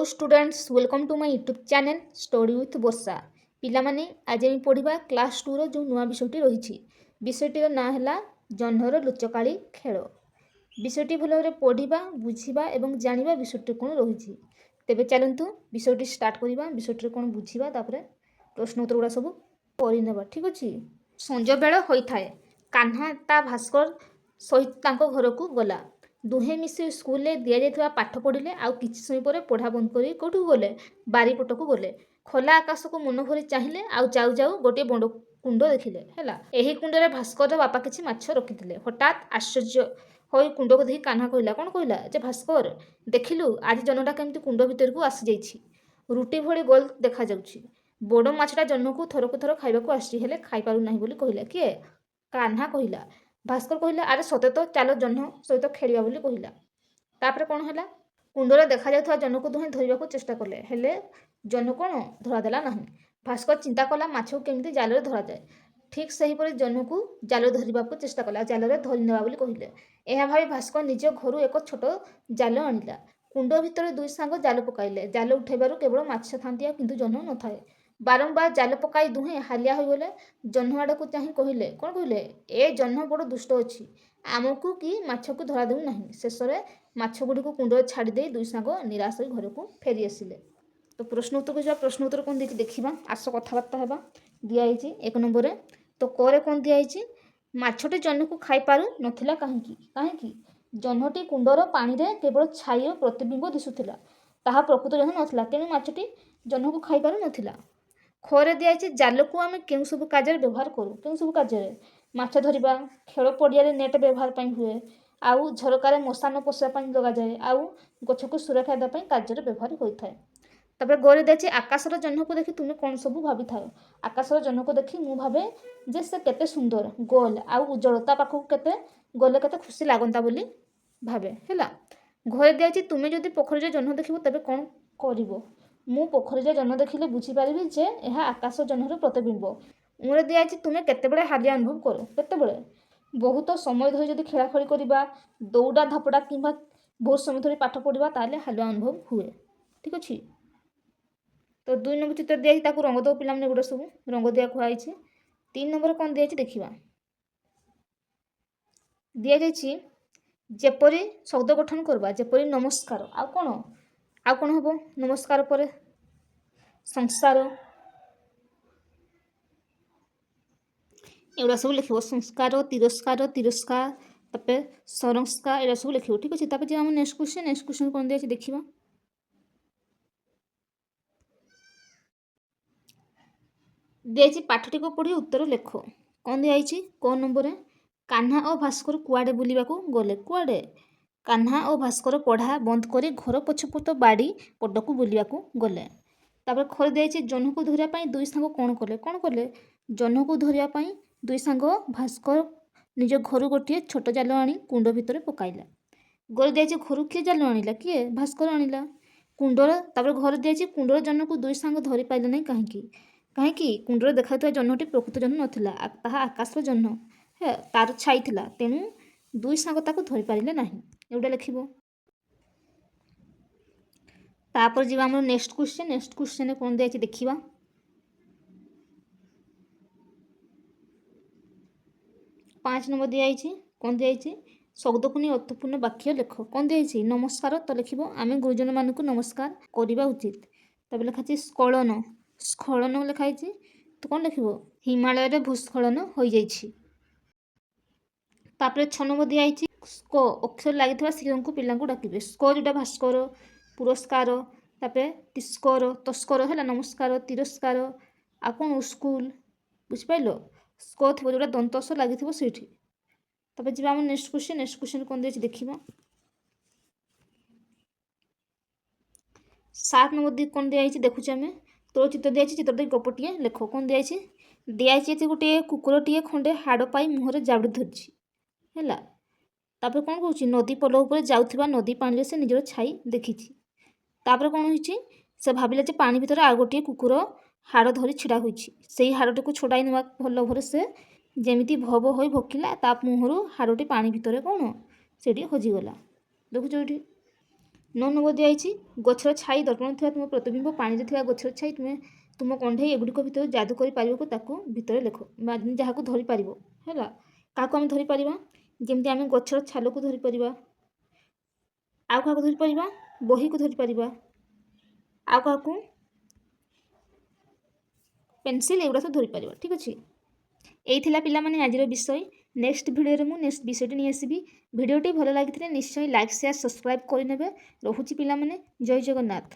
Hello students welcome to my YouTube channel story with Varsha पिलामाने आज आम पढ़ा क्लास 2 जो नुआ विषयटी रही विषयटीर ना है जह्नर लुचकाली खेल विषयटी भल भाव पढ़ा बुझा और जाना विषयटी कौन रही तेरे चलतु विषयटी स्टार्ट करवा विषयटी कौन बुझा प्रश्न उत्तर गुड़ा सब पढ़ने ठीक अच्छे। संज बेल होता है कान्हा ता भास्कर सहित घर को गला दुहे मिसी स्कूल दि जाइए पाठ पढ़िले आउ किछि समय पर पढ़ा बंद कर कौटू गले बारीपट को गले खोला आकाश को मन भरी चाहिए आउ जाऊ जाऊ गोटे बड़ कुंड देखिले है यही कुंडे भास्कर बापा किछि माछ रखिथिले हठात आश्चर्य हो कुंड को देखि कान्हा कहला कौन कहला जे भास्कर देखिलु आज जन्नटा केमती कुंड भितर को आसी जाइछि रुटी भली गोल देखा जाउछि बड़ माछटा जन्न को थरक थर खाइबाकू आसी हेले खाई पारु नाही बोली कहला किए कान्हा कहला भास्कर कहला अरे सते तो चलो जह्न सहित खेलिया बोली कहला तापर कौन है कुंडरे देखा जाउथवा जन्न को दुहे धरिबाकू चेष्टा कले हेले जन्न कौन धरादेला नाही भास्कर चिंता कला माछ को केमती जाल धरा जाए ठीक सेहीपरि जन्न को जाल धरिबाकू चेष्टा कला जाल धरी नेबा बोली कहले यह भावी भास्कर निज घर एक छोट जाल आनिला कुंड भितर दुई सांग जाल पकाइले जाल उठेबारु केवल माछ थांतिया किंतु जन्न न थाए बारंबार जाल पकाई दुहे हालिया हो गले जह्न आड़ को चाह कहले कौन कहले ए जह्न बड़ दुष्ट अच्छी आमको कि माछ को धरा देउ नहीं शेष में माछ गुड़ी को कुंड छाड़दे दुई सांग निराश हो घर को फेरी आसिले। तो प्रश्न उत्तर को प्रश्न उत्तर कौन देखिए देखा आस कथबार्ता होगा दिखाई एक नंबर तो करे कौन दिखाई माछटी जह्न को खाई पारु नथिला कहीं जह्नटी कुंडर पानी रे केवल छाई और प्रतिबिंब दिशुला ताहा प्रकृत जह्न नथिला तेणु माछटी जह्न को खाई पारु नथिला। खरे दिखाई जाल को आम क्यों सब कार्य व्यवहार करूँ क्यों सब कार्य माछ धरिबा खेल पड़िया नेट व्यवहार हुए आउ झरकार मशा न पशिया लगा जाए आउ गछ को सुरक्षा देवाई कार्य व्यवहार होता है। तापर गौरी देखिए आकाशर जह्न को देखी तुम्हें कौन सब भावी था आकाशर जह्न को देखी मु भावे जे से केते सुंदर गोल आउ उज्जवलता पाखक केते गले केते खुशी लागंता बोली भावे है। घरे दिखाई तुम्हें जदि पोखरी जह्न देखिबो तबे कौन करिवो मु पोखरी जह्न देखिले बुझीपारि जे यह आकाश जह्नर प्रतिबिंब उड़े दिखाई तुम्हें केतेबेले हालिया अनुभव करो केतेबेले बहुत समय धरी जदि खेलाखेली करवा दौड़ा धपड़ा कि बहुत समय धरी पाठ पढ़ा ताले हालिया अनुभव हुए ठीक अच्छे। तो 2 नंबर चित्र दिखाई रंग दो पे गोटे सब रंग दिया खुआई 3 नंबर कौन दिखाई देखा दि जाइए जेपरी शब्द गठन करवा जेपरी नमस्कार आउ कौन हम नमस्कार पर संसार एगुड़ा सब लिख संस्कार तिरस्कार तिरस्कार तापर संस्कार एटा सब लिख ठीक अच्छे। तापर आम नेक्स्ट क्वेश्चन कौन दिखाई देखा दिखाई पाठटी को पढ़ी उत्तर लेख कौन दिखाई कौन नंबर कान्हा और भास्कर कुआडे बुलिबाकू गले कुआडे कान्हा और भास्कर पढ़ा बंद कर घर पछपट बाड़ी पटक बुलिबाकू गले तापर खरे दिखाई जह्न को धरिया दुई सांग कौन कले जह्न को धरिया दुई सांग भास्कर निज घर गोटे छोट जाल आनी कुंड भितर पकाइला गले दिखाई घर किए जाल आनिला किए भास्कर आनिला कुंडर तापर घर दिखाई कुंडर जह्न को दुई सांग धरी पाइले नहीं कहीं कुंडर देखा जह्नटी प्रकृत जह्न नाला ताहा आकाशर जह्न है तार छाई थिला तेणु दुई सांग ताको धरी पारिले नहीं एवटा लिखिबो। तापर जीवा हमर नेक्स्ट क्वेश्चन कौन दिखाई देखिबा 5 नंबर दिखाई कौन दिखाई शब्दकुनी अर्थपूर्ण वाक्य लेख कौन दिखाई नमस्कार तो लिख आम गुरुजन मानक नमस्कार करवा उचित तब लिखाई स्खलन स्खलन लिखाई तो कौन लिख हिमालय भूस्खलन हो जाइछि। तापर 6 नंबर दिखाई स्को अक्षर लगी शिक्षक को पिला डाकिबे स्को जोटा भास्कर पुरस्कार तापर तिस्कर तस्कर है नमस्कार तिरस्कार आ कौन स्कूल बुझिपाल स्को थी जोटा दंतस लगी सीठी तापर जी आम नेक्स्ट क्वेश्चन कौन दिखाई देखा 7 नंबर कौन दिखाई देखुचे आम तो चित्र दिखाई चित्र देख गपटे लेख कौन दिखाई गोटे कुकुरटे खंडे हाड़ पाई मुहर जाबड़ी धरी है तापर कौन कौन नदी पल उपर जाऊा नदी पानी से निजर छाई देखी तापर कौन हो से भाविले पानी भितर आ गोटे कुकुर हाड़ धरी छिड़ा होई हाड़टी को छड़ाई ना भल भर से जमी भव हो भोकिला ता मुहर हाड़टी पानी भितर कौन से हजिगला देखुच ये 9 ନମ୍ବର ଦିଆଯାଇଛି ଗଛର ଛାଇ ଦର୍ପଣ ଥିବା ତୁମ ପ୍ରତିବିମ୍ବ ପାଣିରେ ଥିବା ଗଛର ଛାଇ ତୁମେ ତୁମ କଣ୍ଢେଇ ଏଗୁଡ଼ିକ ଭିତରେ ଯାଦୁ କରିପାରିବାକୁ ତାକୁ ଭିତରେ ଲେଖ ବା ଯାହାକୁ ଧରିପାରିବ ହେଲା। କାହାକୁ ଆମେ ଧରିପାରିବା ଯେମିତି ଆମେ ଗଛର ଛାଲକୁ ଧରିପାରିବା, ଆଉ କାହାକୁ ଧରିପାରିବା ବହିକୁ ଧରିପାରିବା, ଆଉ କାହାକୁ ପେନସିଲ୍ ଏଗୁଡ଼ା ସବୁ ଧରିପାରିବା। ଠିକ୍ ଅଛି, ଏଇ ଥିଲା ପିଲାମାନେ ଆଜିର ବିଷୟ। ନେକ୍ସଟ ଭିଡ଼ିଓରେ ମୁଁ ନେକ୍ସଟ ବିଷୟଟି ନେଇ ଆସିବି। ଭିଡ଼ିଓଟି ଭଲ ଲାଗିଥିଲେ ନିଶ୍ଚୟ ଲାଇକ୍ ସେୟାର ସବସ୍କ୍ରାଇବ୍ କରିନେବେ। ରହୁଛି ପିଲାମାନେ, ଜୟ ଜଗନ୍ନାଥ।